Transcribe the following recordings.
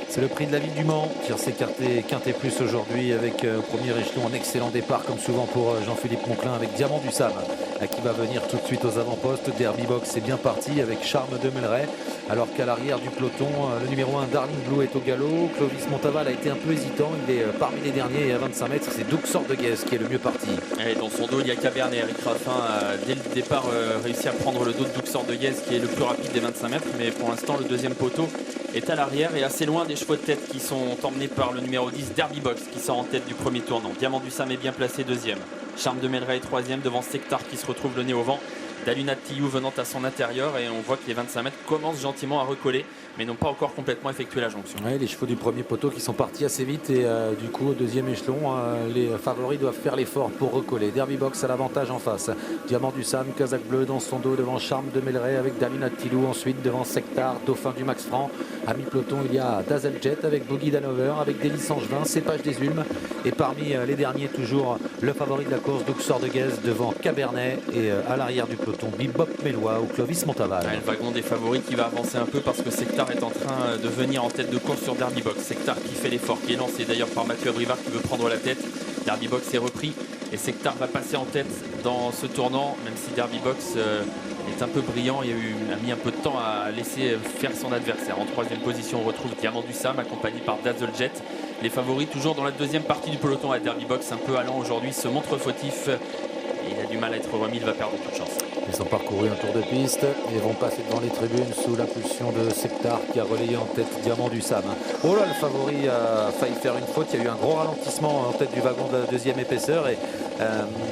C'est le prix de la ville du Mans qui s'est quinté plus aujourd'hui avec au premier échelon un excellent départ comme souvent pour Jean-Philippe Monclin avec Diamant du Sam qui va venir tout de suite aux avant-postes. Derby Box est bien parti avec Charme de Melray, alors qu'à l'arrière du peloton le numéro 1 Darling Blue est au galop. Clovis Montaval a été un peu hésitant, il est parmi les derniers et à 25 mètres c'est Duxor de Guez qui est le mieux parti. Et dans son dos il y a Cabernet. Eric Raffin a dès le départ réussi à prendre le dos de Duxor de Guez qui est le plus rapide des 25 mètres, mais pour l'instant le deuxième poteau est à l'arrière et assez loin des chevaux de tête qui sont emmenés par le numéro 10 Derby Box qui sort en tête du premier tournant. Diamant du Sam est bien placé deuxième. Charme de Melray est troisième devant Sectar qui se retrouve le nez au vent. Daluna Tillou venant à son intérieur et on voit que les 25 mètres commencent gentiment à recoller mais n'ont pas encore complètement effectué la jonction. Ouais, les chevaux du premier poteau qui sont partis assez vite et du coup au deuxième échelon les favoris doivent faire l'effort pour recoller. Derby Box a l'avantage en face. Diamant du Sam, Casaque Bleu dans son dos devant Charme de Melray avec Daluna Tillou ensuite devant Sectar, Dauphin du Max Franc. À mi-peloton il y a Dazeljet avec Boogie Danover, avec Délice Angevin, Cépage des Ulmes et parmi les derniers toujours le favori de la course Duxor de Guez devant Cabernet et à l'arrière du peloton Bebop Mélois ou Clovis Montaval. Le wagon des favoris qui va avancer un peu parce que Sectar est en train de venir en tête de course sur Derby Box. Sectar qui fait l'effort, qui est lancé d'ailleurs par Mathieu Abrivard qui veut prendre la tête. Derby Box est repris et Sectar va passer en tête dans ce tournant, même si Derby Box est un peu brillant. Il a mis un peu de temps à laisser faire son adversaire. En troisième position on retrouve Diamant du Sam accompagné par Dazeljet. Les favoris toujours dans la deuxième partie du peloton à Derby Box, un peu allant aujourd'hui, se montre fautif et il a du mal à être remis, il va perdre toute chance. Ils ont parcouru un tour de piste et vont passer devant les tribunes sous l'impulsion de Sectar qui a relayé en tête Diamant du Sam. Oh là, le favori a failli faire une faute. Il y a eu un gros ralentissement en tête du wagon de la deuxième épaisseur et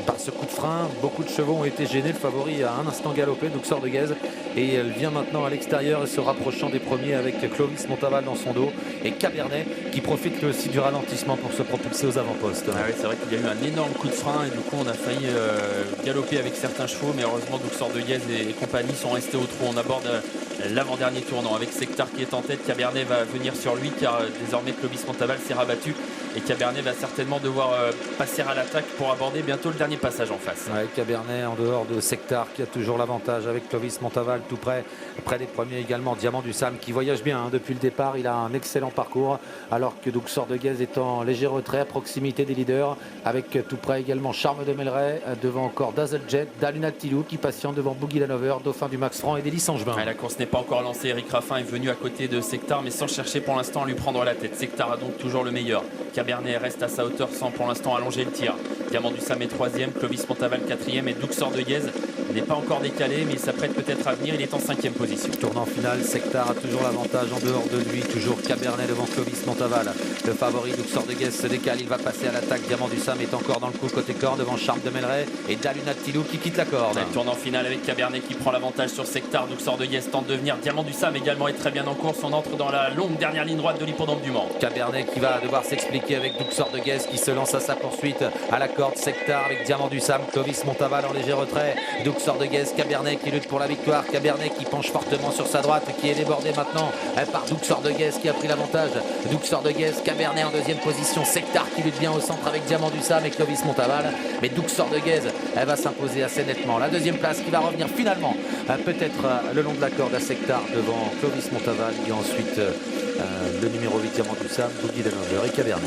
par ce coup de frein, beaucoup de chevaux ont été gênés. Le favori a un instant galopé, Duxor de Guez, et elle vient maintenant à l'extérieur et se rapprochant des premiers avec Clovis Montaval dans son dos et Cabernet qui profite lui aussi du ralentissement pour se propulser aux avant-postes. Ah oui, c'est vrai qu'il y a eu un énorme coup de frein et du coup on a failli galoper avec certains chevaux, mais heureusement Duxor de Guez et compagnie sont restés au trot. On aborde l'avant-dernier tournant avec Sectar qui est en tête. Cabernet va venir sur lui car désormais Clovis Montaval s'est rabattu et Cabernet va certainement devoir passer à l'attaque pour aborder bientôt le dernier passage en face. Ouais, Cabernet en dehors de Sectar qui a toujours l'avantage avec Clovis Montaval tout près des premiers également. Diamant du Sam qui voyage bien depuis le départ, il a un excellent parcours alors que Duxor de Guez est en léger retrait à proximité des leaders avec tout près également Charme de Melray, devant encore Dazeljet, Daluna Tillou qui patiente devant Boogie Danover, Dauphin du Max Franc et Délice Angevin. La course n'est pas encore lancée, Eric Raffin est venu à côté de Sectar mais sans chercher pour l'instant à lui prendre la tête. Sectar a donc toujours le meilleur. Cabernet reste à sa hauteur sans pour l'instant allonger le tir. Diamant du Sam est troisième, Clovis Montaval quatrième et Duxor de Guez n'est pas encore décalé mais il s'apprête peut-être à venir, il est en cinquième position. Tournant final, Sectar a toujours l'avantage en dehors de lui, toujours Cabernet devant Clovis Montaval. Le favori Duxor de Guez se décale, il va passer à l'attaque. Diamant du Sam est encore dans le coup côté corde devant Charme de Melray et Daluna Tillou qui quitte la corde. Le tournant final avec Cabernet qui prend l'avantage sur Sectar. Duxor de Guez tente de venir. Diamant du Sam également est très bien en course. On entre dans la longue dernière ligne droite de l'hippodrome du Mans. Cabernet qui va devoir s'expliquer avec Duxor de Guez qui se lance à sa poursuite à la corde. Sectar avec Diamant du Sam, Clovis Montaval en léger retrait. Duxor de Guez, Cabernet qui lutte pour la victoire. Cabernet qui penche fortement sur sa droite, qui est débordé maintenant par Duxor de Guez qui a pris l'avantage. Duxor de Guez, Cabernet en deuxième position. Sectar qui lutte bien au centre avec Diamant du Sam et Clovis Montaval. Mais Duxor de Guez, elle va s'imposer assez nettement. La deuxième place qui va revenir finalement peut-être le long de la corde à Sectar devant Clovis Montaval et ensuite le numéro 8 Diamant du Sam, Boogie Danover et Cabernet.